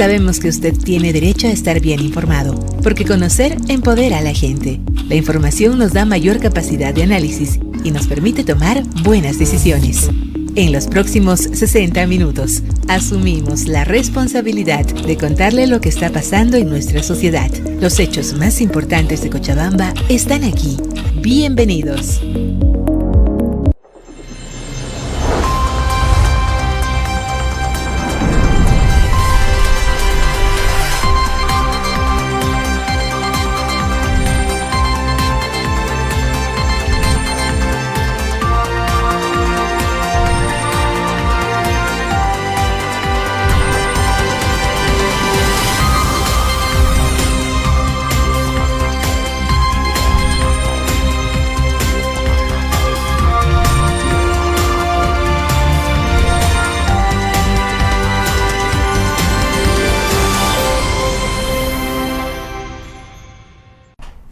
Sabemos que usted tiene derecho a estar bien informado, porque conocer empodera a la gente. La información nos da mayor capacidad de análisis y nos permite tomar buenas decisiones. En los próximos 60 minutos, asumimos la responsabilidad de contarle lo que está pasando en nuestra sociedad. Los hechos más importantes de Cochabamba están aquí. Bienvenidos.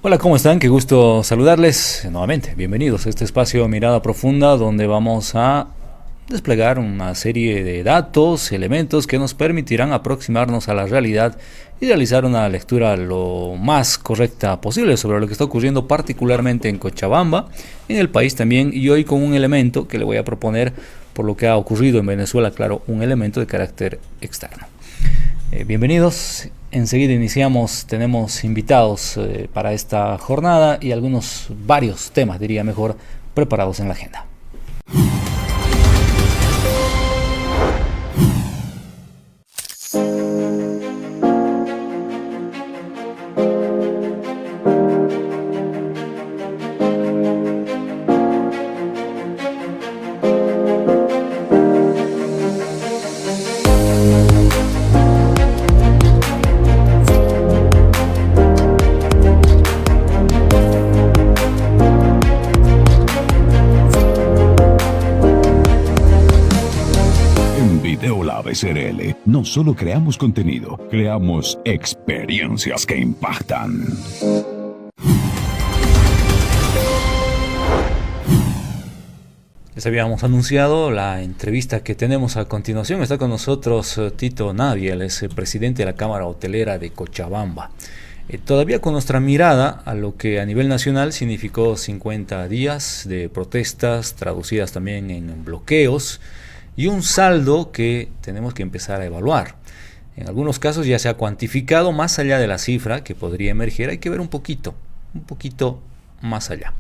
Hola, ¿cómo están? Qué gusto saludarles nuevamente. Bienvenidos a este espacio Mirada Profunda, donde vamos a desplegar una serie de datos, elementos que nos permitirán aproximarnos a la realidad y realizar una lectura lo más correcta posible sobre lo que está ocurriendo particularmente en Cochabamba, en el país también, y hoy con un elemento que le voy a proponer por lo que ha ocurrido en Venezuela, claro, un elemento de carácter externo. Bienvenidos. Enseguida iniciamos, tenemos invitados para esta jornada y varios temas, diría mejor, preparados en la agenda. SRL, no solo creamos contenido, creamos experiencias que impactan. Les habíamos anunciado la entrevista que tenemos a continuación. Está con nosotros Tito Navia, él es el presidente de la Cámara Hotelera de Cochabamba. Todavía con nuestra mirada a lo que a nivel nacional significó 50 días de protestas, traducidas también en bloqueos, y un saldo que tenemos que empezar a evaluar. En algunos casos ya se ha cuantificado más allá de la cifra que podría emerger. Hay que ver un poquito más allá.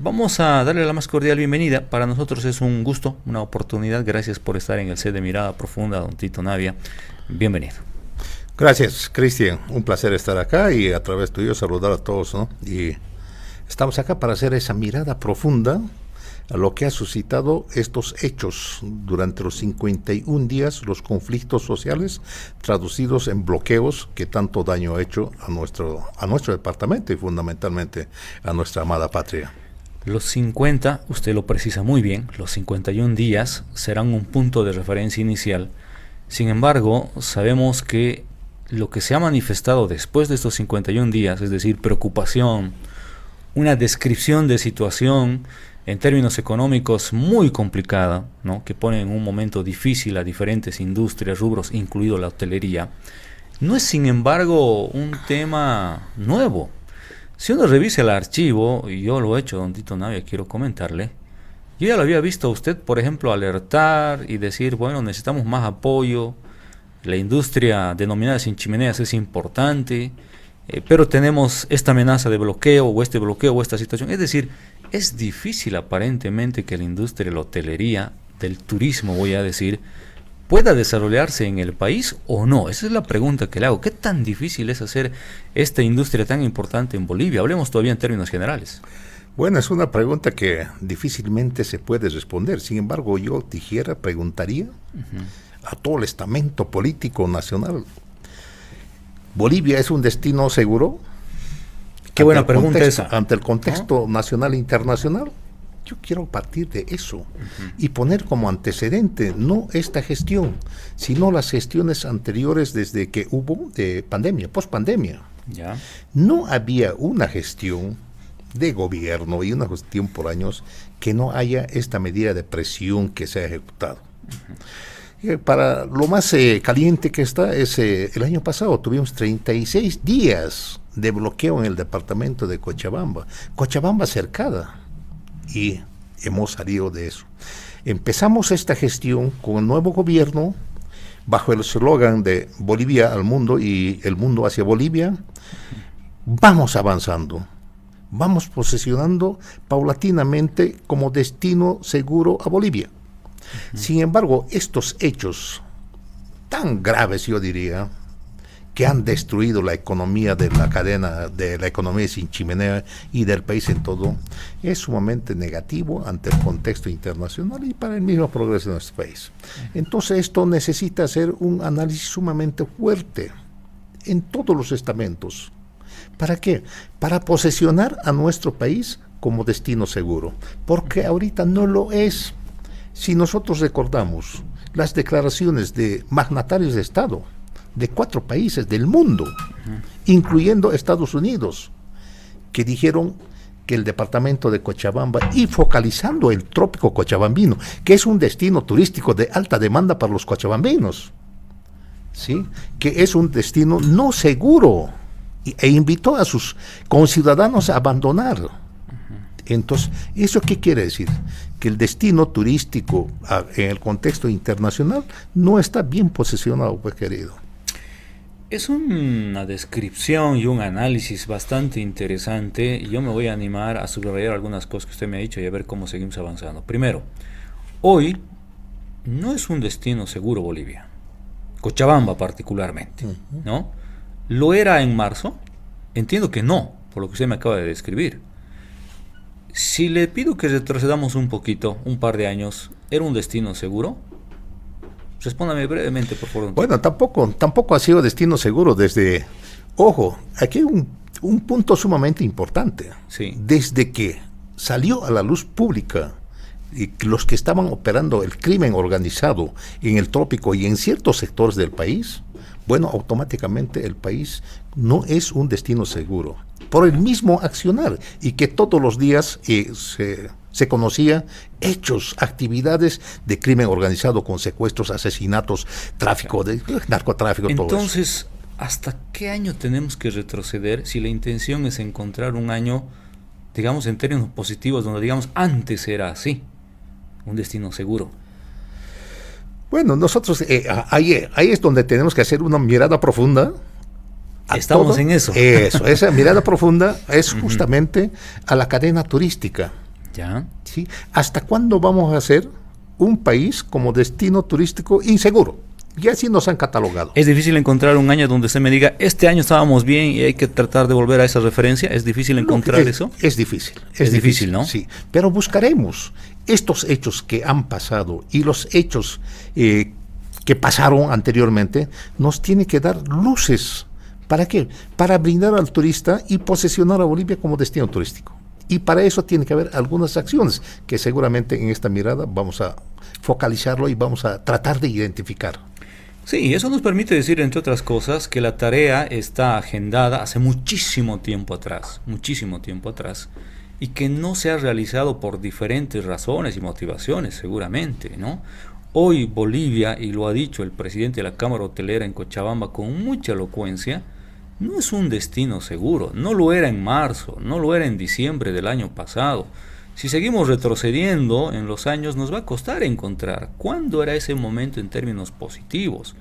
Vamos a darle la más cordial bienvenida. Para nosotros es un gusto, una oportunidad. Gracias por estar en el set de Mirada Profunda, don Tito Navia. Bienvenido. Gracias, Cristian. Un placer estar acá y a través tuyo saludar a todos, ¿no? Y estamos acá para hacer esa mirada profunda a lo que ha suscitado estos hechos durante los 51 días, los conflictos sociales traducidos en bloqueos que tanto daño ha hecho a nuestro departamento y fundamentalmente a nuestra amada patria. Los 50, usted lo precisa muy bien, los 51 días serán un punto de referencia inicial. Sin embargo, sabemos que lo que se ha manifestado después de estos 51 días, es decir, preocupación, una descripción de situación en términos económicos muy complicada, ¿no?, que pone en un momento difícil a diferentes industrias, rubros, incluido la hotelería, no es sin embargo un tema nuevo. Si uno revisa el archivo, y yo lo he hecho, don Tito Navia, quiero comentarle, yo ya lo había visto a usted, por ejemplo, alertar y decir, bueno, necesitamos más apoyo, la industria denominada sin chimeneas es importante, pero tenemos esta amenaza de bloqueo o esta situación. Es decir, es difícil aparentemente que la industria de la hotelería, del turismo voy a decir, pueda desarrollarse en el país o no. Esa es la pregunta que le hago. ¿Qué tan difícil es hacer esta industria tan importante en Bolivia? Hablemos todavía en términos generales. Bueno, es una pregunta que difícilmente se puede responder. Sin embargo, yo preguntaría a todo el estamento político nacional, ¿Bolivia es un destino seguro? Qué buena pregunta esa. Ante el contexto nacional e internacional, yo quiero partir de eso y poner como antecedente no esta gestión, sino las gestiones anteriores desde que hubo de pandemia, pospandemia. Ya. No había una gestión de gobierno y una gestión por años que no haya esta medida de presión que se ha ejecutado. Para lo más caliente que está es el año pasado tuvimos 36 días de bloqueo en el departamento de Cochabamba. Cochabamba cercada. Y hemos salido de eso. Empezamos esta gestión con el nuevo gobierno bajo el eslogan de Bolivia al mundo y el mundo hacia Bolivia. Vamos avanzando. Vamos posicionando paulatinamente como destino seguro a Bolivia. Sin embargo, estos hechos tan graves, yo diría, que han destruido la economía de la cadena, de la economía sin chimenea y del país en todo, es sumamente negativo ante el contexto internacional y para el mismo progreso de nuestro país. Entonces esto necesita hacer un análisis sumamente fuerte en todos los estamentos. ¿Para qué? Para posesionar a nuestro país como destino seguro, porque ahorita no lo es. Si nosotros recordamos las declaraciones de magnatarios de Estado de 4 países del mundo, incluyendo Estados Unidos, que dijeron que el departamento de Cochabamba, y focalizando el trópico cochabambino, que es un destino turístico de alta demanda para los cochabambinos, ¿sí?, que es un destino no seguro, e invitó a sus conciudadanos a abandonar. Entonces, ¿eso qué quiere decir? Que el destino turístico en el contexto internacional no está bien posicionado, pues, querido. Es una descripción y un análisis bastante interesante, y yo me voy a animar a subrayar algunas cosas que usted me ha dicho y a ver cómo seguimos avanzando. Primero, hoy no es un destino seguro Bolivia, Cochabamba particularmente, ¿no? ¿Lo era en marzo? Entiendo que no, por lo que usted me acaba de describir. Si le pido que retrocedamos un poquito, un par de años, ¿era un destino seguro? Respóndame brevemente, por favor. Bueno, tampoco ha sido destino seguro desde... Ojo, aquí hay un punto sumamente importante. Sí. Desde que salió a la luz pública y los que estaban operando el crimen organizado en el trópico y en ciertos sectores del país, bueno, automáticamente el país no es un destino seguro. Por el mismo accionar, y que todos los días se conocía hechos, actividades de crimen organizado con secuestros, asesinatos, tráfico, narcotráfico, todo eso. Entonces, ¿hasta qué año tenemos que retroceder si la intención es encontrar un año, digamos, en términos positivos, donde digamos antes era así, un destino seguro? Bueno, nosotros ahí es donde tenemos que hacer una mirada profunda. Estamos en eso. Eso, esa mirada profunda es justamente a la cadena turística. ¿Ya? ¿Sí? ¿Hasta cuándo vamos a hacer un país como destino turístico inseguro? Ya así nos han catalogado. Es difícil encontrar un año donde usted me diga, este año estábamos bien y hay que tratar de volver a esa referencia. ¿Es difícil encontrar eso? Es difícil. Es difícil, ¿no? Sí, pero buscaremos estos hechos que han pasado y los hechos que pasaron anteriormente, nos tiene que dar luces. ¿Para qué? Para brindar al turista y posesionar a Bolivia como destino turístico. Y para eso tiene que haber algunas acciones que seguramente en esta mirada vamos a focalizarlo y vamos a tratar de identificar. Sí, eso nos permite decir, entre otras cosas, que la tarea está agendada hace muchísimo tiempo atrás, y que no se ha realizado por diferentes razones y motivaciones, seguramente, ¿no? Hoy Bolivia, y lo ha dicho el presidente de la Cámara Hotelera en Cochabamba con mucha elocuencia, no es un destino seguro. No lo era en marzo, no lo era en diciembre del año pasado. Si seguimos retrocediendo en los años, nos va a costar encontrar cuándo era ese momento en términos positivos.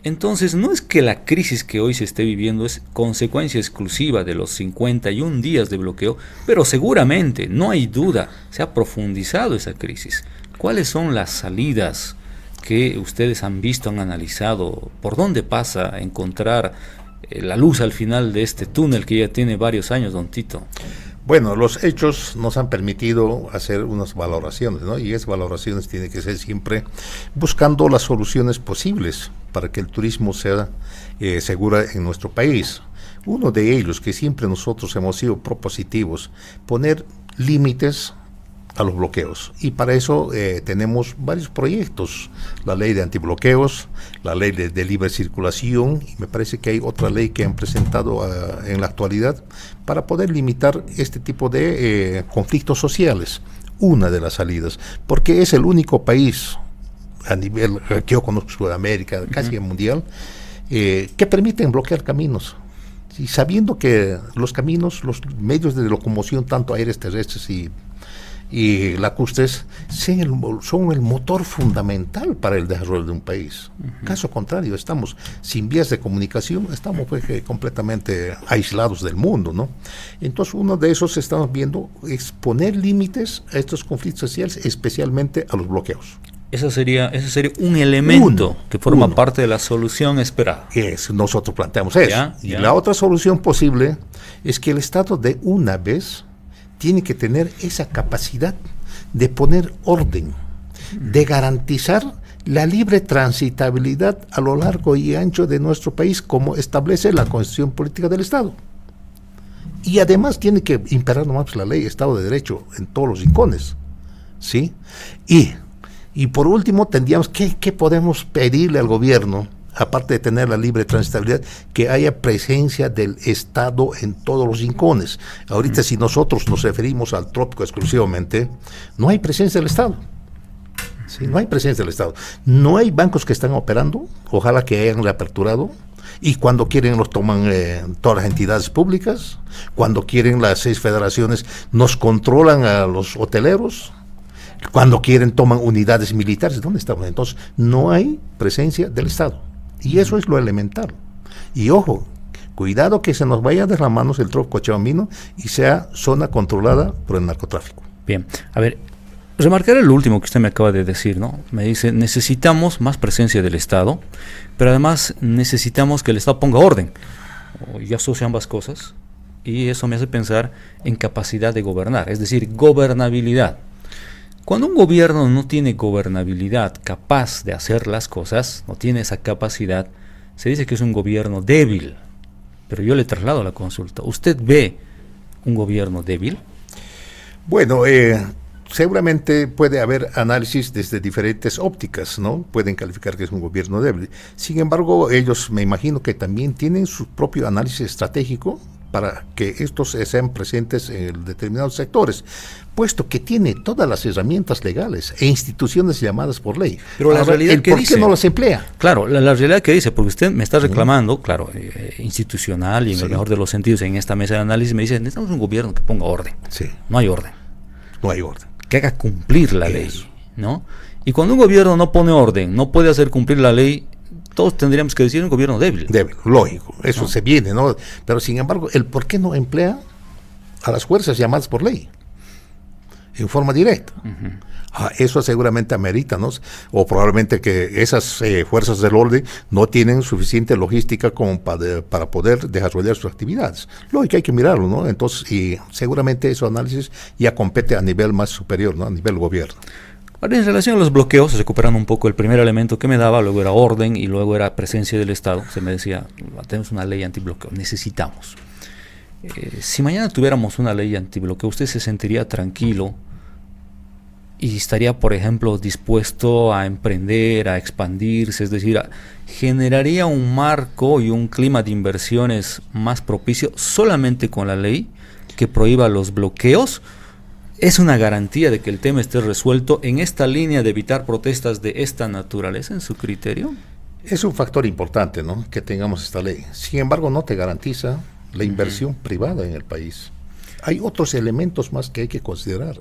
Entonces, no es que la crisis que hoy se esté viviendo es consecuencia exclusiva de los 51 días de bloqueo, pero seguramente, no hay duda, se ha profundizado esa crisis. ¿Cuáles son las salidas que ustedes han visto, han analizado? ¿Por dónde pasa encontrar la luz al final de este túnel que ya tiene varios años, don Tito? Bueno, los hechos nos han permitido hacer unas valoraciones, ¿no? Y esas valoraciones tienen que ser siempre buscando las soluciones posibles para que el turismo sea seguro en nuestro país. Uno de ellos, que siempre nosotros hemos sido propositivos, poner límites a los bloqueos, y para eso tenemos varios proyectos: la ley de antibloqueos, la ley de libre circulación, y me parece que hay otra ley que han presentado en la actualidad para poder limitar este tipo de conflictos sociales. Una de las salidas, porque es el único país a nivel que yo conozco, Sudamérica, casi mundial, que permiten bloquear caminos. Y sabiendo que los caminos, los medios de locomoción, tanto aéreos, terrestres y lacustres, son el motor fundamental para el desarrollo de un país. Caso contrario, estamos sin vías de comunicación, estamos completamente aislados del mundo, ¿no? Entonces, uno de esos estamos viendo es poner límites a estos conflictos sociales, especialmente a los bloqueos. Ese sería un elemento que forma parte de la solución esperada. Nosotros planteamos eso. Y la otra solución posible es que el Estado de una vez tiene que tener esa capacidad de poner orden, de garantizar la libre transitabilidad a lo largo y ancho de nuestro país, como establece la Constitución Política del Estado. Y además tiene que imperar nomás la ley, Estado de Derecho, en todos los rincones, ¿sí? Y por último, tendríamos ¿qué podemos pedirle al gobierno, aparte de tener la libre transitabilidad? Que haya presencia del Estado en todos los rincones. Ahorita, si nosotros nos referimos al trópico exclusivamente, no hay presencia del Estado. ¿Sí? No hay presencia del Estado. No hay bancos que están operando, ojalá que hayan reaperturado, y cuando quieren los toman todas las entidades públicas, cuando quieren las 6 federaciones nos controlan a los hoteleros, cuando quieren toman unidades militares. ¿Dónde estamos? Entonces, no hay presencia del Estado. Y eso es lo elemental. Y ojo, cuidado que se nos vaya de las manos el trópico cochabambino y sea zona controlada por el narcotráfico. Bien, a ver, remarcar el último que usted me acaba de decir, ¿no? Me dice, necesitamos más presencia del Estado, pero además necesitamos que el Estado ponga orden. Yo asocio ambas cosas y eso me hace pensar en capacidad de gobernar, es decir, gobernabilidad. Cuando un gobierno no tiene gobernabilidad capaz de hacer las cosas, no tiene esa capacidad, se dice que es un gobierno débil. Pero yo le traslado la consulta. ¿Usted ve un gobierno débil? Bueno, seguramente puede haber análisis desde diferentes ópticas, ¿no? Pueden calificar que es un gobierno débil. Sin embargo, ellos me imagino que también tienen su propio análisis estratégico para que estos sean presentes en determinados sectores, puesto que tiene todas las herramientas legales e instituciones llamadas por ley. Pero la realidad que dice, ¿por qué no las emplea? Claro, la realidad que dice, porque usted me está reclamando, claro, institucional y en el mejor de los sentidos en esta mesa de análisis, me dice, necesitamos un gobierno que ponga orden. Sí. No hay orden. No hay orden. Que haga cumplir la ley, ¿no? Y cuando un gobierno no pone orden, no puede hacer cumplir la ley, todos tendríamos que decir un gobierno débil. Débil, lógico, eso se viene, ¿no? Pero sin embargo, el por qué no emplea a las fuerzas llamadas por ley en forma directa. Eso seguramente amerita, ¿no? O probablemente que esas fuerzas del orden no tienen suficiente logística como para poder desarrollar sus actividades. Lógico, hay que mirarlo, ¿no? Entonces, y seguramente ese análisis ya compete a nivel más superior, ¿no? A nivel gobierno. Ahora, en relación a los bloqueos, recuperando un poco el primer elemento que me daba, luego era orden y luego era presencia del Estado. Se me decía, tenemos una ley antibloqueo, necesitamos. Si mañana tuviéramos una ley antibloqueo, ¿usted se sentiría tranquilo y estaría, por ejemplo, dispuesto a emprender, a expandirse? Es decir, ¿generaría un marco y un clima de inversiones más propicio solamente con la ley que prohíba los bloqueos? ¿Es una garantía de que el tema esté resuelto en esta línea de evitar protestas de esta naturaleza, en su criterio? Es un factor importante, ¿no?, que tengamos esta ley. Sin embargo, no te garantiza la inversión privada en el país. Hay otros elementos más que hay que considerar.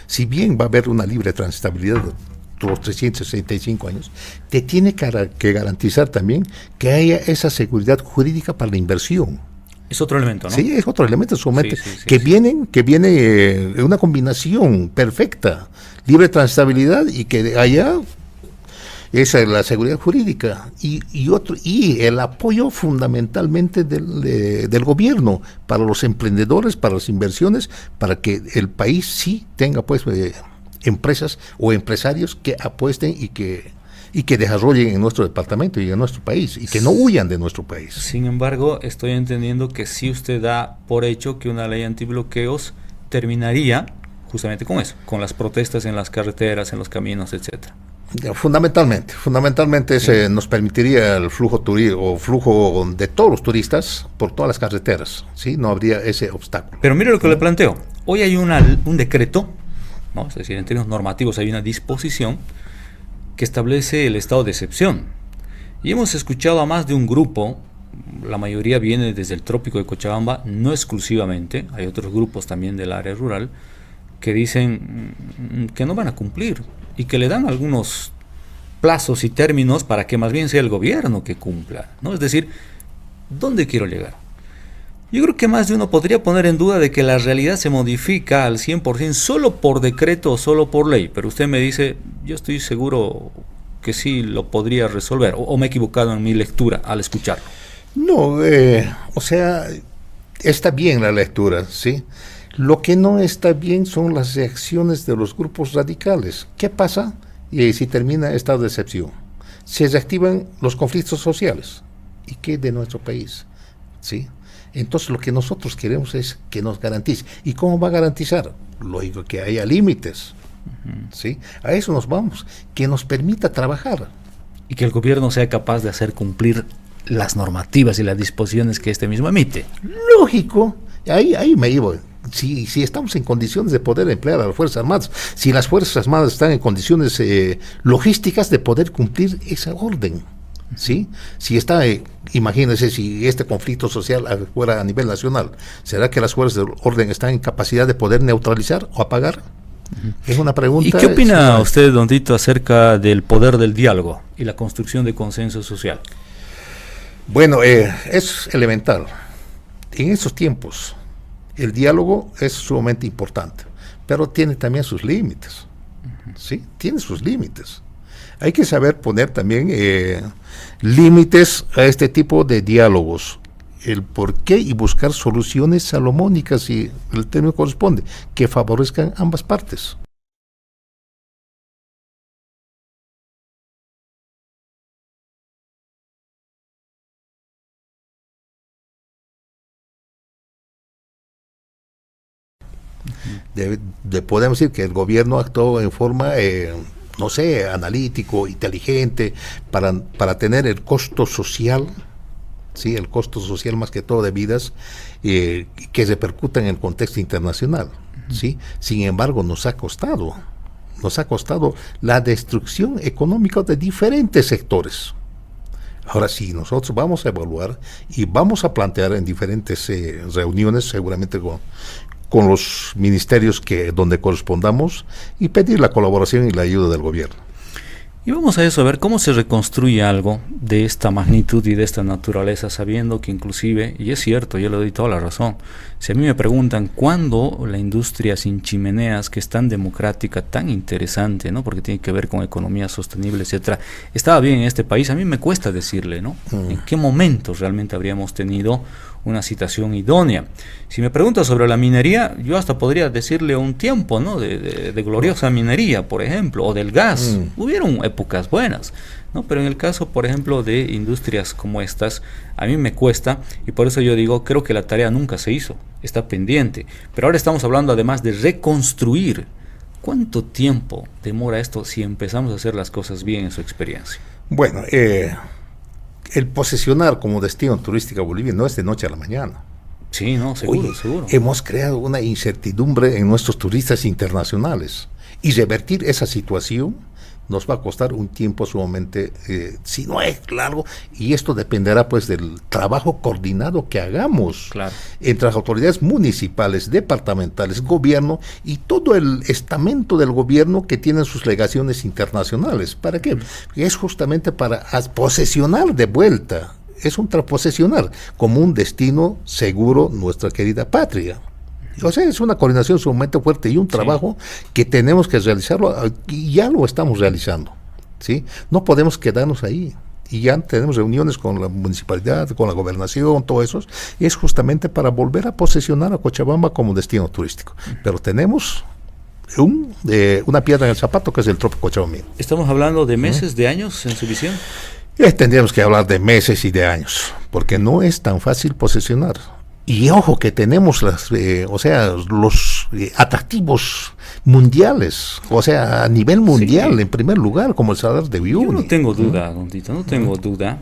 Si bien va a haber una libre transitabilidad de los 365 años, te tiene que garantizar también que haya esa seguridad jurídica para la inversión. Es otro elemento, ¿no? Sí, es otro elemento, que viene una combinación perfecta, libre transitabilidad y que haya esa es la seguridad jurídica y el apoyo fundamentalmente del gobierno para los emprendedores, para las inversiones, para que el país sí tenga pues empresas o empresarios que apuesten y que desarrollen en nuestro departamento y en nuestro país, y que no huyan de nuestro país. Sin embargo, estoy entendiendo que si usted da por hecho que una ley antibloqueos terminaría justamente con eso, con las protestas en las carreteras, en los caminos, etcétera. Fundamentalmente nos permitiría el flujo de todos los turistas por todas las carreteras, ¿sí? No habría ese obstáculo. Pero mire lo que le planteo. Hoy hay un decreto, ¿no? Es decir, en términos normativos hay una disposición que establece el estado de excepción. Y hemos escuchado a más de un grupo, la mayoría viene desde el trópico de Cochabamba, no exclusivamente, hay otros grupos también del área rural, que dicen que no van a cumplir y que le dan algunos plazos y términos para que más bien sea el gobierno que cumpla, ¿no? Es decir, ¿dónde quiero llegar? Yo creo que más de uno podría poner en duda de que la realidad se modifica al 100% solo por decreto o solo por ley, pero usted me dice, yo estoy seguro que sí lo podría resolver, o me he equivocado en mi lectura al escucharlo. No, o sea, está bien la lectura, ¿sí? Lo que no está bien son las reacciones de los grupos radicales. ¿Qué pasa si termina estado de excepción? Se reactivan los conflictos sociales. ¿Y qué de nuestro país? ¿Sí? Entonces lo que nosotros queremos es que nos garantice. ¿Y cómo va a garantizar? Lógico que haya límites. ¿Sí? A eso nos vamos. Que nos permita trabajar. Y que el gobierno sea capaz de hacer cumplir las normativas y las disposiciones que este mismo emite. Lógico. Ahí me iba. Si estamos en condiciones de poder emplear a las Fuerzas Armadas, si las Fuerzas Armadas están en condiciones logísticas de poder cumplir esa orden, ¿sí? Si está, imagínense si este conflicto social fuera a nivel nacional, ¿será que las fuerzas del orden están en capacidad de poder neutralizar o apagar? Es una pregunta. ¿Y qué opina usted, don Tito, acerca del poder del diálogo y la construcción de consenso social? Bueno, es elemental. En estos tiempos, el diálogo es sumamente importante, pero tiene también sus límites. ¿Sí? Tiene sus límites. Hay que saber poner también límites a este tipo de diálogos, el por qué y buscar soluciones salomónicas, si el término corresponde, que favorezcan ambas partes. Podemos decir que el gobierno actuó en forma, no sé, analítico, inteligente, para tener el costo social, ¿sí? El costo social más que todo de vidas que repercutan en el contexto internacional, ¿sí? Sin embargo, nos ha costado la destrucción económica de diferentes sectores. Ahora sí, nosotros vamos a evaluar y vamos a plantear en diferentes reuniones, seguramente con los ministerios donde correspondamos, y pedir la colaboración y la ayuda del gobierno. Y vamos a eso, a ver cómo se reconstruye algo de esta magnitud y de esta naturaleza, sabiendo que inclusive, y es cierto, yo le doy toda la razón, si a mí me preguntan cuándo la industria sin chimeneas, que es tan democrática, tan interesante, ¿no? Porque tiene que ver con economía sostenible, etcétera, estaba bien en este país, a mí me cuesta decirle, ¿no? ¿En qué momento realmente habríamos tenido una situación idónea? Si me pregunta sobre la minería, yo hasta podría decirle un tiempo, ¿no? de gloriosa minería, por ejemplo, o del gas. Hubieron épocas buenas, ¿no? Pero en el caso, por ejemplo, de industrias como estas, a mí me cuesta, y por eso yo digo, creo que la tarea nunca se hizo, está pendiente. Pero ahora estamos hablando además de reconstruir. ¿Cuánto tiempo demora esto si empezamos a hacer las cosas bien en su experiencia? Bueno, el posesionar como destino turístico a Bolivia no es de noche a la mañana. Sí, no, seguro, seguro. Hemos creado una incertidumbre en nuestros turistas internacionales, y revertir esa situación nos va a costar un tiempo sumamente, si no es largo, y esto dependerá pues del trabajo coordinado que hagamos, claro, entre las autoridades municipales, departamentales, gobierno y todo el estamento del gobierno que tiene sus legaciones internacionales. ¿Para qué? Es justamente para posesionar de vuelta, posesionar como un destino seguro nuestra querida patria. O sea, es una coordinación sumamente fuerte y un trabajo que tenemos que realizarlo, y ya lo estamos realizando, ¿sí? No podemos quedarnos ahí, y ya tenemos reuniones con la municipalidad, con la gobernación, todo eso, y es justamente para volver a posesionar a Cochabamba como destino turístico. Pero tenemos una piedra en el zapato, que es el trópico cochabambino. ¿Estamos hablando de meses, de años en su visión? Tendríamos que hablar de meses y de años, porque no es tan fácil posesionar. Y ojo que tenemos los atractivos mundiales, o sea, a nivel mundial, en primer lugar, como el Salar de Uyuni. Yo no tengo duda, don Tito, no tengo duda.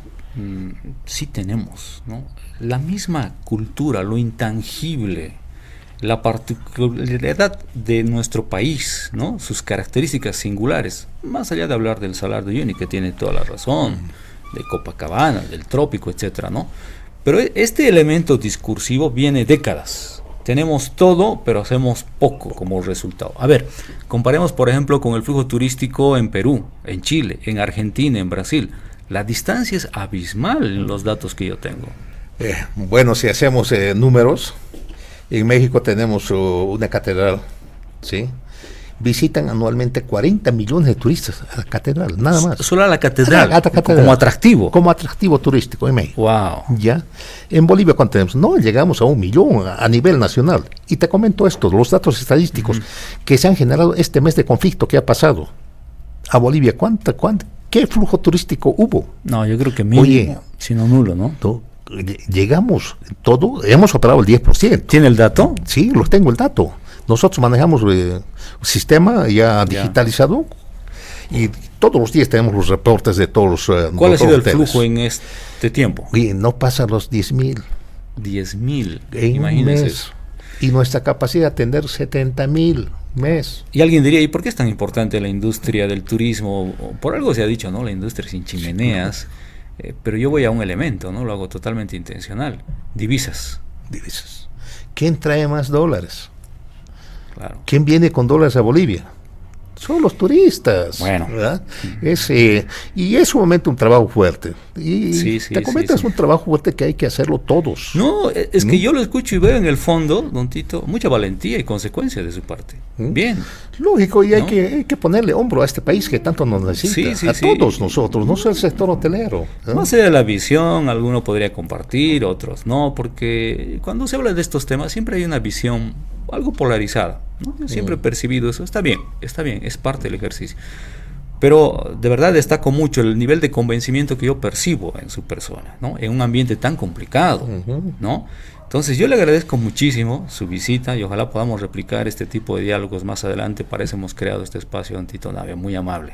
Sí tenemos, ¿no? La misma cultura, lo intangible, la particularidad de nuestro país, ¿no? Sus características singulares, más allá de hablar del Salar de Uyuni, que tiene toda la razón, de Copacabana, del trópico, etcétera, ¿no? Pero este elemento discursivo viene décadas. Tenemos todo, pero hacemos poco como resultado. A ver, comparemos por ejemplo con el flujo turístico en Perú, en Chile, en Argentina, en Brasil. La distancia es abismal en los datos que yo tengo. Bueno, si hacemos números, en México tenemos una catedral, ¿sí? Visitan anualmente 40 millones de turistas a la catedral, nada más. Solo a la catedral, catedral, como atractivo. Como atractivo turístico en México. Wow. ¿Ya? En Bolivia, ¿cuánto tenemos? No, llegamos a 1 millón a nivel nacional. Y te comento esto, los datos estadísticos que se han generado este mes de conflicto que ha pasado. A Bolivia, ¿qué flujo turístico hubo? No, yo creo que mínimo, sino nulo, ¿no? Llegamos, hemos operado el 10%. ¿Tiene el dato? Sí, tengo el dato. Nosotros manejamos un sistema ya digitalizado y todos los días tenemos los reportes de todos los ¿Cuál ha sido el flujo en este tiempo? Y no pasa los 10,000. 10,000, imagínense eso. Y nuestra capacidad de atender 70,000 mes. Y alguien diría, ¿y por qué es tan importante la industria del turismo? Por algo se ha dicho, ¿no? La industria sin chimeneas. Pero yo voy a un elemento, ¿no? Lo hago totalmente intencional. Divisas. ¿Quién trae más dólares? Claro. ¿Quién viene con dólares a Bolivia? Son los turistas. Bueno. ¿Verdad? Y es sumamente un trabajo fuerte. Y te comentas un trabajo fuerte que hay que hacerlo todos. No, es que yo lo escucho y veo en el fondo, don Tito, mucha valentía y consecuencia de su parte. Bien. Lógico, y hay que ponerle hombro a este país que tanto nos necesita. Todos nosotros, no solo el sector hotelero. Más allá de la visión, alguno podría compartir, otros no, porque cuando se habla de estos temas siempre hay una visión algo polarizada, ¿no? Yo siempre he percibido eso. Está bien, es parte del ejercicio. Pero de verdad destaco mucho el nivel de convencimiento que yo percibo en su persona, ¿no? En un ambiente tan complicado, ¿no? Entonces yo le agradezco muchísimo su visita y ojalá podamos replicar este tipo de diálogos más adelante. Para eso hemos creado este espacio, don Tito Navia, muy amable.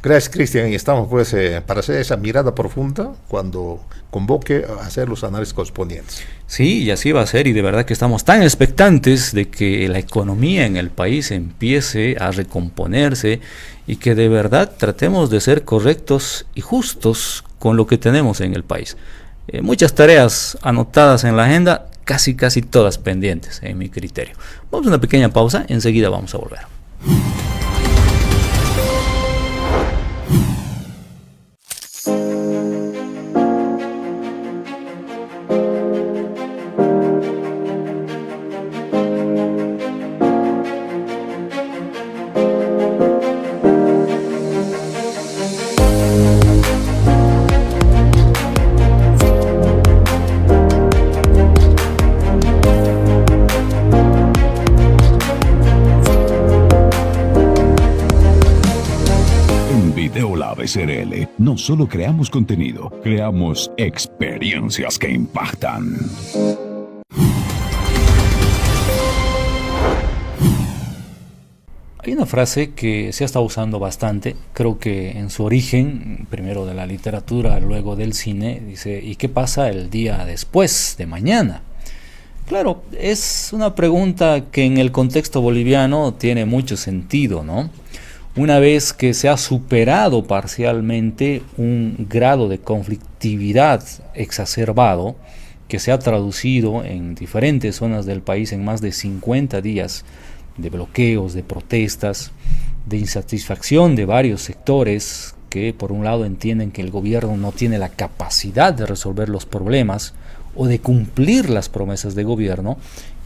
Gracias, Cristian, y estamos pues para hacer esa mirada profunda cuando convoque a hacer los análisis correspondientes. Sí, y así va a ser, y de verdad que estamos tan expectantes de que la economía en el país empiece a recomponerse y que de verdad tratemos de ser correctos y justos con lo que tenemos en el país. Muchas tareas anotadas en la agenda, casi todas pendientes en mi criterio. Vamos a una pequeña pausa, enseguida vamos a volver. SRL, no solo creamos contenido, creamos experiencias que impactan. Hay una frase que se ha estado usando bastante, creo que en su origen, primero de la literatura, luego del cine, dice, ¿y qué pasa el día después de mañana? Claro, es una pregunta que en el contexto boliviano tiene mucho sentido, ¿no? Una vez que se ha superado parcialmente un grado de conflictividad exacerbado que se ha traducido en diferentes zonas del país en más de 50 días de bloqueos, de protestas, de insatisfacción de varios sectores que por un lado entienden que el gobierno no tiene la capacidad de resolver los problemas o de cumplir las promesas de gobierno,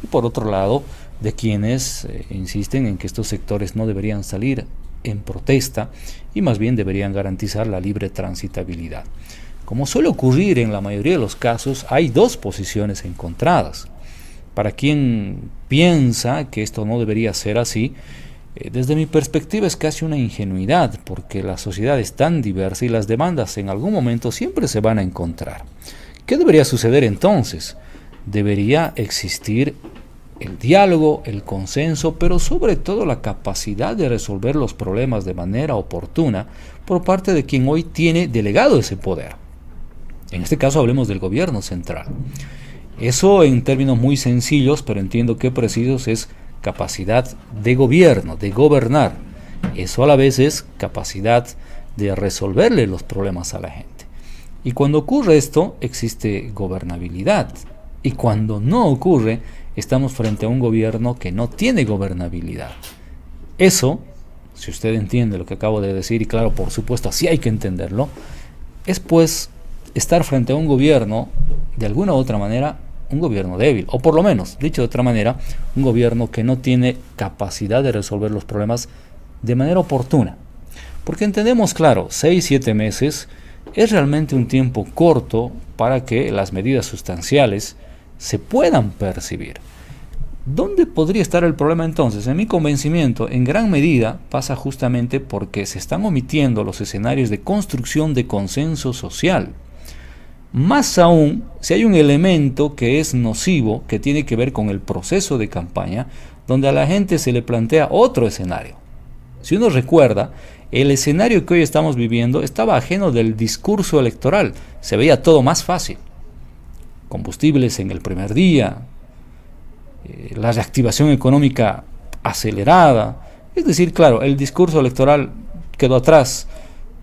y por otro lado de quienes insisten en que estos sectores no deberían salir en protesta y más bien deberían garantizar la libre transitabilidad. Como suele ocurrir en la mayoría de los casos, hay dos posiciones encontradas. Para quien piensa que esto no debería ser así, desde mi perspectiva es casi una ingenuidad, porque la sociedad es tan diversa y las demandas en algún momento siempre se van a encontrar. ¿Qué debería suceder entonces? Debería existir el diálogo, el consenso, pero sobre todo la capacidad de resolver los problemas de manera oportuna por parte de quien hoy tiene delegado ese poder. En este caso hablemos del gobierno central. Eso en términos muy sencillos, pero entiendo que precisos, es capacidad de gobierno, de gobernar. Eso a la vez es capacidad de resolverle los problemas a la gente. Y cuando ocurre esto, existe gobernabilidad. Y cuando no ocurre, estamos frente a un gobierno que no tiene gobernabilidad. Eso, si usted entiende lo que acabo de decir, y claro, por supuesto, así hay que entenderlo, es pues estar frente a un gobierno, de alguna u otra manera, un gobierno débil, o por lo menos, dicho de otra manera, un gobierno que no tiene capacidad de resolver los problemas de manera oportuna. Porque entendemos, claro, 6-7 meses es realmente un tiempo corto para que las medidas sustanciales se puedan percibir. ¿Dónde podría estar el problema entonces? En mi convencimiento, en gran medida pasa justamente porque se están omitiendo los escenarios de construcción de consenso social. Más aún, si hay un elemento que es nocivo, que tiene que ver con el proceso de campaña, donde a la gente se le plantea otro escenario. Si uno recuerda, el escenario que hoy estamos viviendo estaba ajeno del discurso electoral, se veía todo más fácil. Combustibles en el primer día, la reactivación económica acelerada, es decir, claro, el discurso electoral quedó atrás.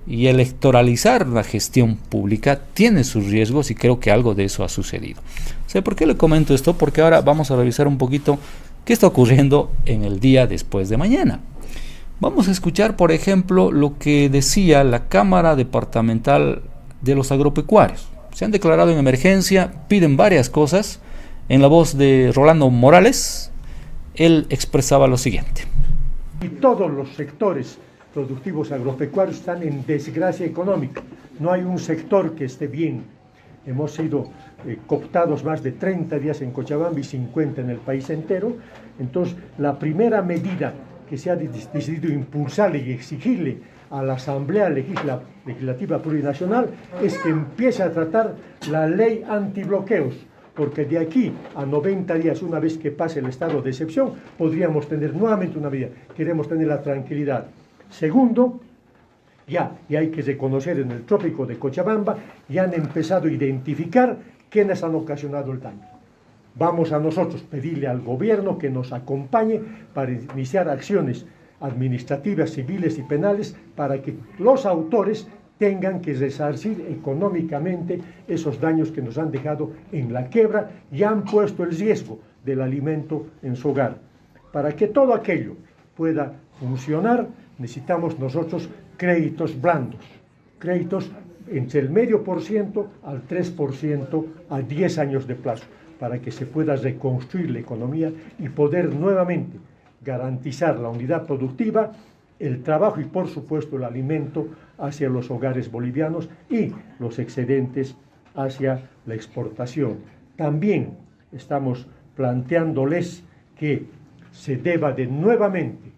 Y electoralizar la gestión pública tiene sus riesgos y creo que algo de eso ha sucedido. ¿Sabe por qué le comento esto? Porque ahora vamos a revisar un poquito qué está ocurriendo en el día después de mañana. Vamos a escuchar, por ejemplo, lo que decía la Cámara Departamental de los Agropecuarios. Se han declarado en emergencia, piden varias cosas. En la voz de Rolando Morales, él expresaba lo siguiente. Y todos los sectores productivos agropecuarios están en desgracia económica. No hay un sector que esté bien. Hemos sido cooptados más de 30 días en Cochabamba y 50 en el país entero. Entonces, la primera medida que se ha decidido impulsarle y exigirle a la Asamblea Legislativa Plurinacional es que empiece a tratar la ley antibloqueos, porque de aquí a 90 días, una vez que pase el estado de excepción, podríamos tener nuevamente una medida. Queremos tener la tranquilidad. Segundo, y hay que reconocer en el trópico de Cochabamba, ya han empezado a identificar quiénes han ocasionado el daño. Vamos a nosotros pedirle al gobierno que nos acompañe para iniciar acciones administrativas, civiles y penales para que los autores tengan que resarcir económicamente esos daños que nos han dejado en la quiebra y han puesto el riesgo del alimento en su hogar. Para que todo aquello pueda funcionar, necesitamos nosotros créditos blandos, créditos entre el 0,5% al 3% a 10 años de plazo, para que se pueda reconstruir la economía y poder nuevamente garantizar la unidad productiva, el trabajo y por supuesto el alimento hacia los hogares bolivianos y los excedentes hacia la exportación. También estamos planteándoles que se deba de nuevamente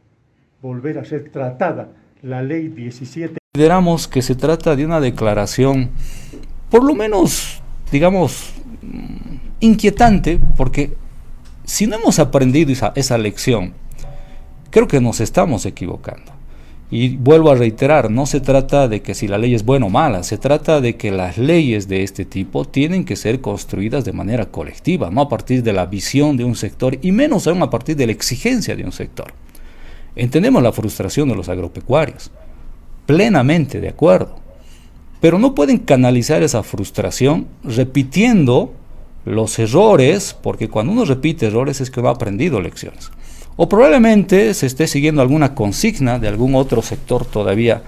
volver a ser tratada la ley 17. Consideramos que se trata de una declaración, por lo menos, digamos, inquietante, porque si no hemos aprendido esa lección, creo que nos estamos equivocando. Y vuelvo a reiterar, no se trata de que si la ley es buena o mala, se trata de que las leyes de este tipo tienen que ser construidas de manera colectiva, no a partir de la visión de un sector y menos aún a partir de la exigencia de un sector. Entendemos la frustración de los agropecuarios, plenamente de acuerdo, pero no pueden canalizar esa frustración repitiendo los errores, porque cuando uno repite errores es que no ha aprendido lecciones. O probablemente se esté siguiendo alguna consigna de algún otro sector todavía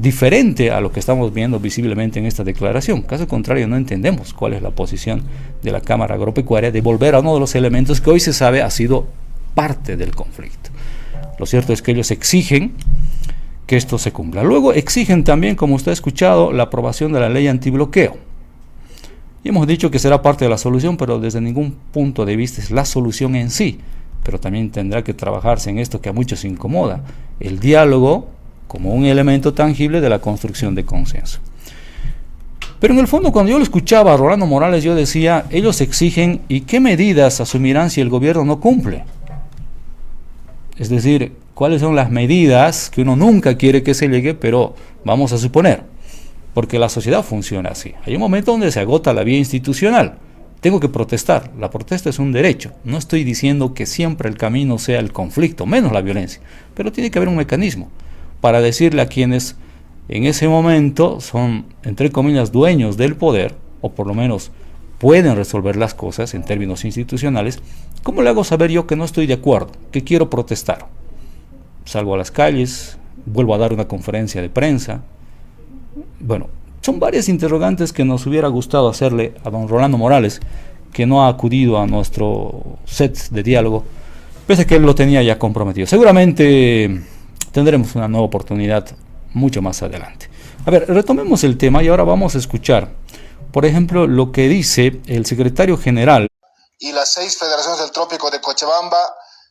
diferente a lo que estamos viendo visiblemente en esta declaración. Caso contrario, no entendemos cuál es la posición de la Cámara Agropecuaria de volver a uno de los elementos que hoy se sabe ha sido parte del conflicto. Lo cierto es que ellos exigen que esto se cumpla. Luego exigen también, como usted ha escuchado, la aprobación de la ley antibloqueo. Y hemos dicho que será parte de la solución, pero desde ningún punto de vista es la solución en sí. Pero también tendrá que trabajarse en esto que a muchos incomoda, el diálogo como un elemento tangible de la construcción de consenso. Pero en el fondo, cuando yo lo escuchaba a Rolando Morales, yo decía, ellos exigen, ¿y qué medidas asumirán si el gobierno no cumple? Es decir, ¿cuáles son las medidas que uno nunca quiere que se llegue, pero vamos a suponer? Porque la sociedad funciona así. Hay un momento donde se agota la vía institucional, tengo que protestar. La protesta es un derecho. No estoy diciendo que siempre el camino sea el conflicto, menos la violencia, pero tiene que haber un mecanismo para decirle a quienes en ese momento son, entre comillas, dueños del poder, o por lo menos pueden resolver las cosas en términos institucionales. ¿Cómo le hago saber yo que no estoy de acuerdo, que quiero protestar? Salgo a las calles, vuelvo a dar una conferencia de prensa. Bueno, son varias interrogantes que nos hubiera gustado hacerle a don Rolando Morales, que no ha acudido a nuestro set de diálogo, pese a que él lo tenía ya comprometido. Seguramente tendremos una nueva oportunidad mucho más adelante. A ver, retomemos el tema y ahora vamos a escuchar, por ejemplo, lo que dice el secretario general. Y las 6 federaciones del Trópico de Cochabamba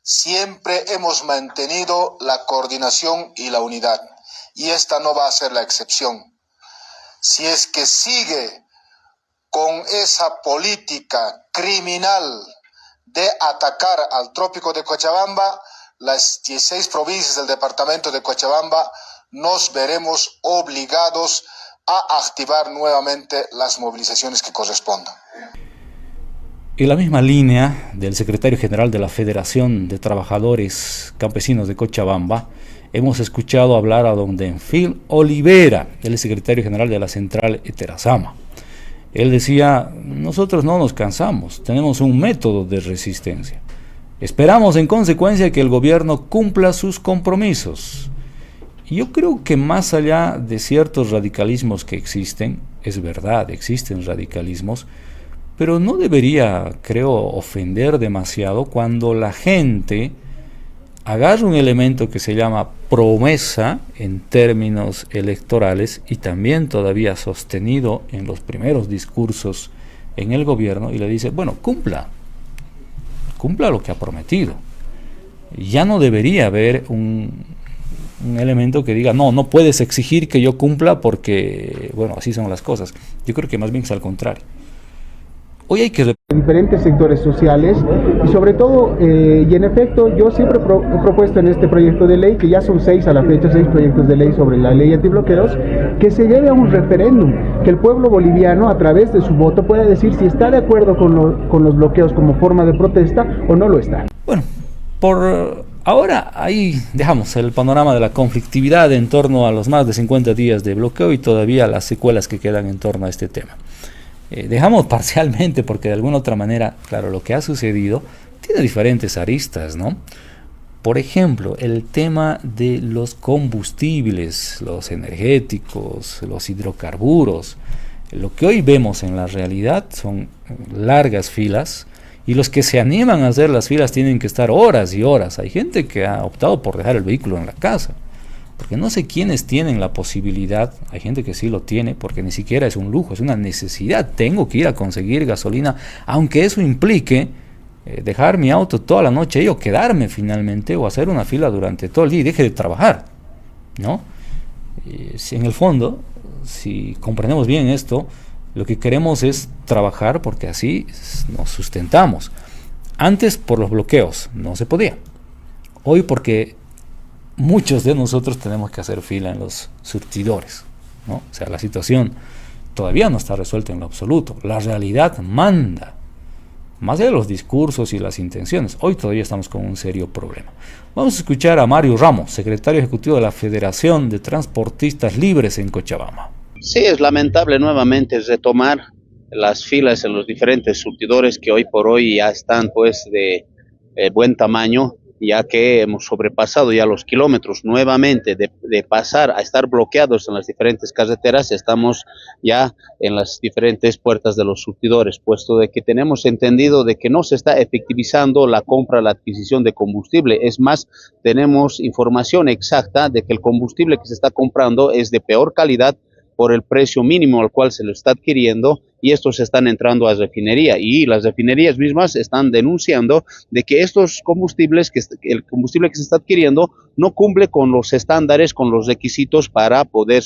siempre hemos mantenido la coordinación y la unidad, y esta no va a ser la excepción. Si es que sigue con esa política criminal de atacar al Trópico de Cochabamba, las 16 provincias del departamento de Cochabamba nos veremos obligados a activar nuevamente las movilizaciones que correspondan. En la misma línea del secretario general de la Federación de Trabajadores Campesinos de Cochabamba, hemos escuchado hablar a don Denfil Olivera, el secretario general de la Central Eterazama. Él decía, nosotros no nos cansamos, tenemos un método de resistencia. Esperamos en consecuencia que el gobierno cumpla sus compromisos. Y yo creo que más allá de ciertos radicalismos que existen, es verdad, existen radicalismos, pero no debería, creo, ofender demasiado cuando la gente agarra un elemento que se llama promesa en términos electorales y también todavía sostenido en los primeros discursos en el gobierno y le dice, bueno, cumpla lo que ha prometido. Ya no debería haber un elemento que diga, no puedes exigir que yo cumpla porque, bueno, así son las cosas. Yo creo que más bien es al contrario. Hoy hay que diferentes sectores sociales y sobre todo, y en efecto, yo siempre he propuesto en este proyecto de ley, que ya son 6 a la fecha, 6 proyectos de ley sobre la ley antibloqueos, que se lleve a un referéndum, que el pueblo boliviano a través de su voto pueda decir si está de acuerdo con los bloqueos como forma de protesta o no lo está. Bueno, por ahora ahí dejamos el panorama de la conflictividad en torno a los más de 50 días de bloqueo y todavía las secuelas que quedan en torno a este tema. Dejamos parcialmente porque de alguna otra manera, claro, lo que ha sucedido tiene diferentes aristas, ¿no? Por ejemplo, el tema de los combustibles, los energéticos, los hidrocarburos. Lo que hoy vemos en la realidad son largas filas y los que se animan a hacer las filas tienen que estar horas y horas. Hay gente que ha optado por dejar el vehículo en la casa. Porque no sé quiénes tienen la posibilidad, hay gente que sí lo tiene, porque ni siquiera es un lujo, es una necesidad. Tengo que ir a conseguir gasolina, aunque eso implique dejar mi auto toda la noche ahí o quedarme finalmente o hacer una fila durante todo el día y deje de trabajar, ¿no? En el fondo, si comprendemos bien esto, lo que queremos es trabajar porque así nos sustentamos. Antes por los bloqueos no se podía. Hoy porque muchos de nosotros tenemos que hacer fila en los surtidores, ¿no? O sea, la situación todavía no está resuelta en lo absoluto. La realidad manda, más allá de los discursos y las intenciones. Hoy todavía estamos con un serio problema. Vamos a escuchar a Mario Ramos, secretario ejecutivo de la Federación de Transportistas Libres en Cochabamba. Sí, es lamentable nuevamente retomar las filas en los diferentes surtidores que hoy por hoy ya están pues de buen tamaño, ya que hemos sobrepasado ya los kilómetros nuevamente de pasar a estar bloqueados en las diferentes carreteras. Estamos ya en las diferentes puertas de los surtidores, puesto de que tenemos entendido de que no se está efectivizando la compra, la adquisición de combustible. Es más, tenemos información exacta de que el combustible que se está comprando es de peor calidad por el precio mínimo al cual se lo está adquiriendo, y estos están entrando a refinería, y las refinerías mismas están denunciando de que estos combustibles, el combustible que se está adquiriendo no cumple con los estándares, con los requisitos para poder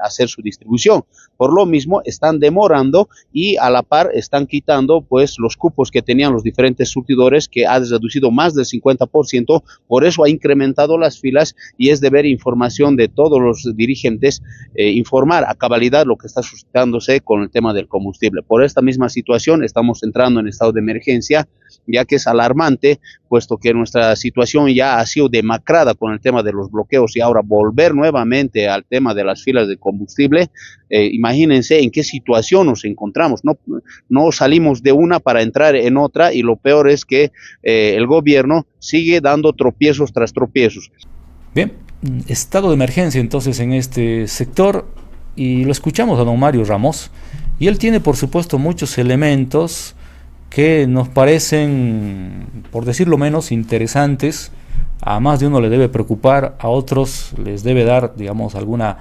hacer su distribución. Por lo mismo están demorando y a la par están quitando pues los cupos que tenían los diferentes surtidores, que ha reducido más del 50%, por eso ha incrementado las filas, y es deber información de todos los dirigentes informar a cabalidad lo que está suscitándose con el tema del combustible. combustible. Por esta misma situación estamos entrando en estado de emergencia, ya que es alarmante, puesto que nuestra situación ya ha sido demacrada con el tema de los bloqueos y ahora volver nuevamente al tema de las filas de combustible, imagínense en qué situación nos encontramos. No salimos de una para entrar en otra y lo peor es que el gobierno sigue dando tropiezos tras tropiezos. Bien, estado de emergencia entonces en este sector y lo escuchamos a don Mario Ramos y él tiene por supuesto muchos elementos que nos parecen, por decirlo menos, interesantes. A más de uno le debe preocupar, a otros les debe dar, digamos, alguna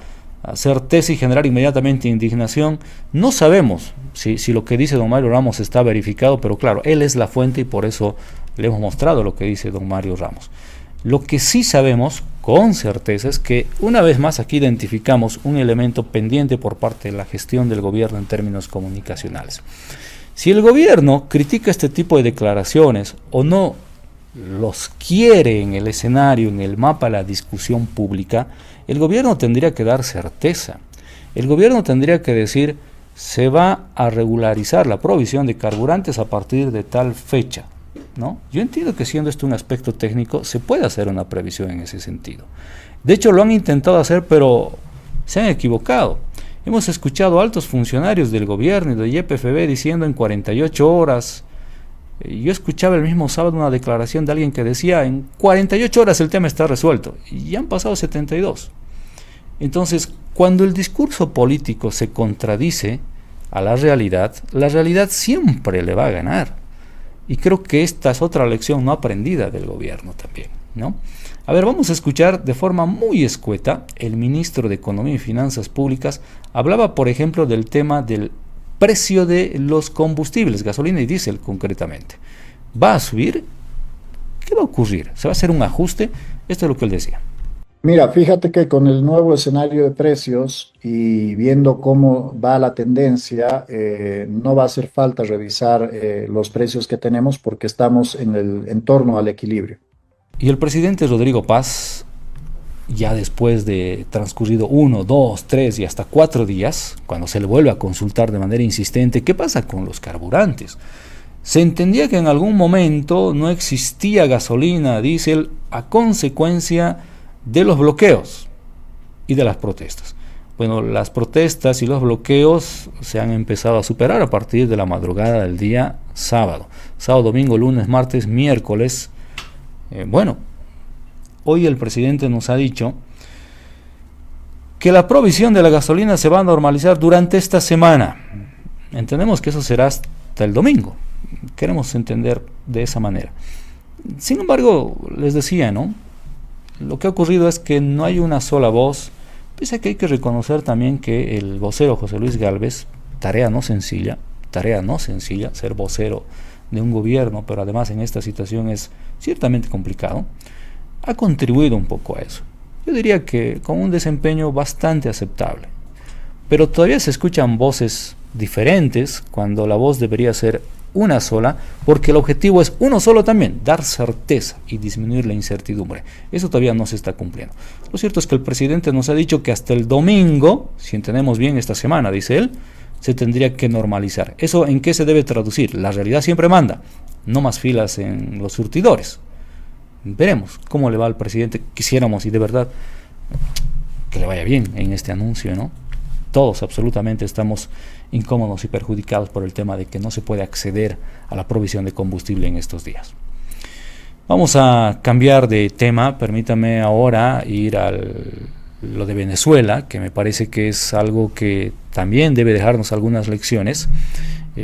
certeza y generar inmediatamente indignación. No sabemos si lo que dice don Mario Ramos está verificado, pero claro, él es la fuente y por eso le hemos mostrado lo que dice don Mario Ramos. Lo que sí sabemos con certeza es que una vez más aquí identificamos un elemento pendiente por parte de la gestión del gobierno en términos comunicacionales. Si el gobierno critica este tipo de declaraciones o no los quiere en el escenario, en el mapa de la discusión pública, el gobierno tendría que dar certeza. El gobierno tendría que decir, se va a regularizar la provisión de carburantes a partir de tal fecha, ¿no? Yo entiendo que siendo esto un aspecto técnico, se puede hacer una previsión en ese sentido. De hecho, lo han intentado hacer, pero se han equivocado. Hemos escuchado altos funcionarios del gobierno y de YPFB diciendo en 48 horas. Yo escuchaba el mismo sábado una declaración de alguien que decía en 48 horas el tema está resuelto. Y ya han pasado 72. Entonces, cuando el discurso político se contradice a la realidad siempre le va a ganar. Y creo que esta es otra lección no aprendida del gobierno también, ¿no? A ver, vamos a escuchar de forma muy escueta. El ministro de Economía y Finanzas Públicas hablaba, por ejemplo, del tema del precio de los combustibles, gasolina y diésel concretamente. ¿Va a subir? ¿Qué va a ocurrir? ¿Se va a hacer un ajuste? Esto es lo que él decía. Mira, fíjate que con el nuevo escenario de precios y viendo cómo va la tendencia, no va a hacer falta revisar los precios que tenemos porque estamos en torno al equilibrio. Y el presidente Rodrigo Paz, ya después de transcurrido 1, 2, 3 y hasta 4 días, cuando se le vuelve a consultar de manera insistente, ¿qué pasa con los carburantes? Se entendía que en algún momento no existía gasolina, diésel, a consecuencia de los bloqueos y de las protestas. Bueno, las protestas y los bloqueos se han empezado a superar a partir de la madrugada del día sábado. Sábado, domingo, lunes, martes, miércoles. Hoy el presidente nos ha dicho que la provisión de la gasolina se va a normalizar durante esta semana. Entendemos que eso será hasta el domingo. Queremos entender de esa manera. Sin embargo, les decía, ¿no? Lo que ha ocurrido es que no hay una sola voz, pese a que hay que reconocer también que el vocero José Luis Gálvez, tarea no sencilla, ser vocero de un gobierno, pero además en esta situación es ciertamente complicado, ha contribuido un poco a eso. Yo diría que con un desempeño bastante aceptable, pero todavía se escuchan voces diferentes cuando la voz debería ser una sola, porque el objetivo es uno solo también, dar certeza y disminuir la incertidumbre. Eso todavía no se está cumpliendo. Lo cierto es que el presidente nos ha dicho que hasta el domingo, si entendemos bien esta semana, dice él, se tendría que normalizar. ¿Eso en qué se debe traducir? La realidad siempre manda. No más filas en los surtidores. Veremos cómo le va al presidente. Quisiéramos y de verdad que le vaya bien en este anuncio, ¿no? Todos absolutamente estamos incómodos y perjudicados por el tema de que no se puede acceder a la provisión de combustible en estos días. Vamos a cambiar de tema. Permítame ahora ir a lo de Venezuela, que me parece que es algo que también debe dejarnos algunas lecciones.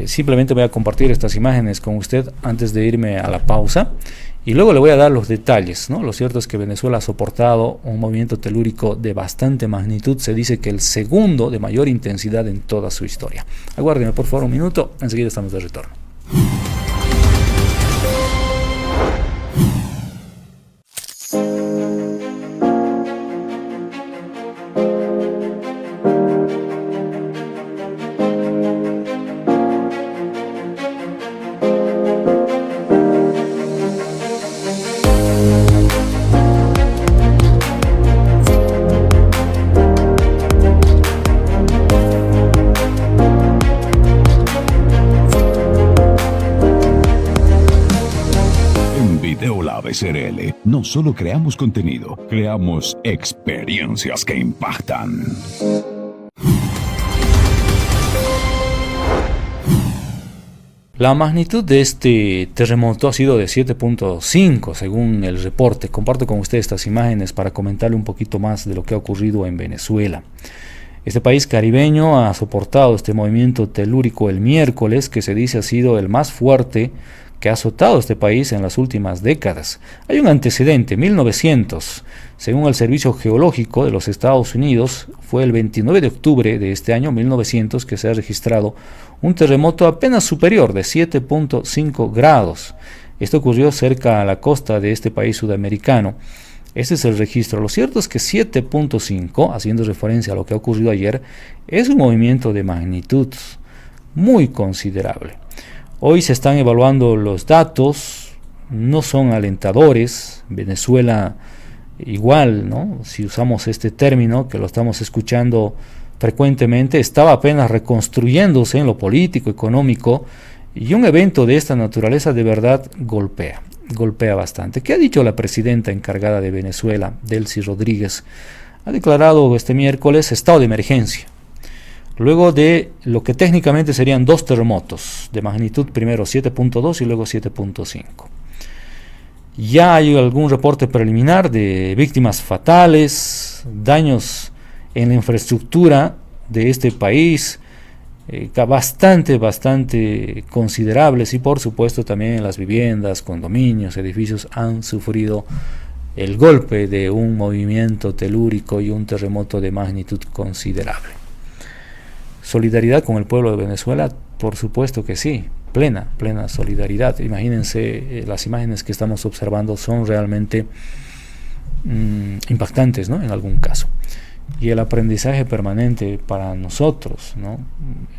Simplemente voy a compartir estas imágenes con usted antes de irme a la pausa y luego le voy a dar los detalles, ¿no? Lo cierto es que Venezuela ha soportado un movimiento telúrico de bastante magnitud, se dice que el segundo de mayor intensidad en toda su historia. Aguárdeme por favor un minuto, enseguida estamos de retorno. SRL. No solo creamos contenido, creamos experiencias que impactan. La magnitud de este terremoto ha sido de 7.5 según el reporte. Comparto con ustedes estas imágenes para comentarle un poquito más de lo que ha ocurrido en Venezuela. Este país caribeño ha soportado este movimiento telúrico el miércoles, que se dice ha sido el más fuerte que ha azotado este país en las últimas décadas. Hay un antecedente, 1900. Según el Servicio Geológico de los Estados Unidos, fue el 29 de octubre de este año 1900 que se ha registrado un terremoto apenas superior de 7.5 grados. Esto ocurrió cerca a la costa de este país sudamericano. Este es el registro. Lo cierto es que 7.5, haciendo referencia a lo que ha ocurrido ayer, es un movimiento de magnitud muy considerable. Hoy se están evaluando los datos, no son alentadores. Venezuela igual, ¿no? Si usamos este término, que lo estamos escuchando frecuentemente, estaba apenas reconstruyéndose en lo político, económico, y un evento de esta naturaleza de verdad golpea bastante. ¿Qué ha dicho la presidenta encargada de Venezuela, Delcy Rodríguez? Ha declarado este miércoles estado de emergencia, luego de lo que técnicamente serían dos terremotos de magnitud, primero 7.2 y luego 7.5. Ya hay algún reporte preliminar de víctimas fatales, daños en la infraestructura de este país, bastante considerables, y por supuesto también las viviendas, condominios, edificios han sufrido el golpe de un movimiento telúrico y un terremoto de magnitud considerable. Solidaridad con el pueblo de Venezuela, por supuesto que sí, plena solidaridad. Imagínense, las imágenes que estamos observando son realmente impactantes, ¿no? En algún caso. Y el aprendizaje permanente para nosotros, ¿no?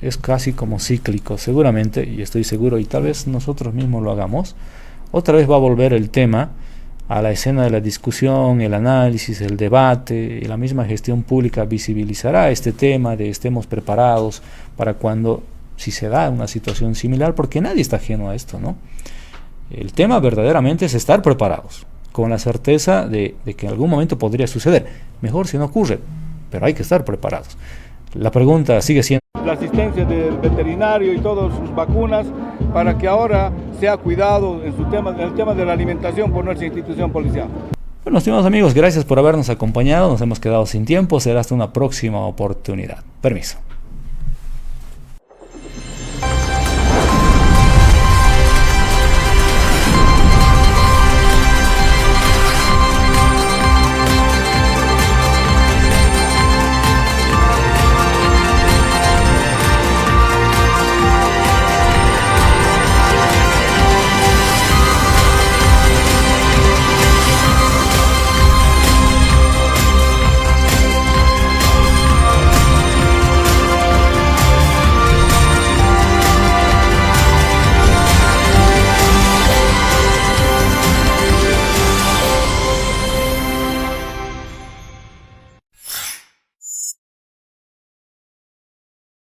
Es casi como cíclico, seguramente, y estoy seguro, y tal vez nosotros mismos lo hagamos, otra vez va a volver el tema a la escena de la discusión, el análisis, el debate, y la misma gestión pública visibilizará este tema de estemos preparados para cuando, si se da una situación similar, porque nadie está ajeno a esto, ¿no? El tema verdaderamente es estar preparados, con la certeza de que en algún momento podría suceder. Mejor si no ocurre, pero hay que estar preparados. La pregunta sigue siendo la asistencia del veterinario y todas sus vacunas para que ahora sea cuidado en el tema de la alimentación por nuestra institución policial. Bueno, estimados amigos, gracias por habernos acompañado. Nos hemos quedado sin tiempo. Será hasta una próxima oportunidad. Permiso.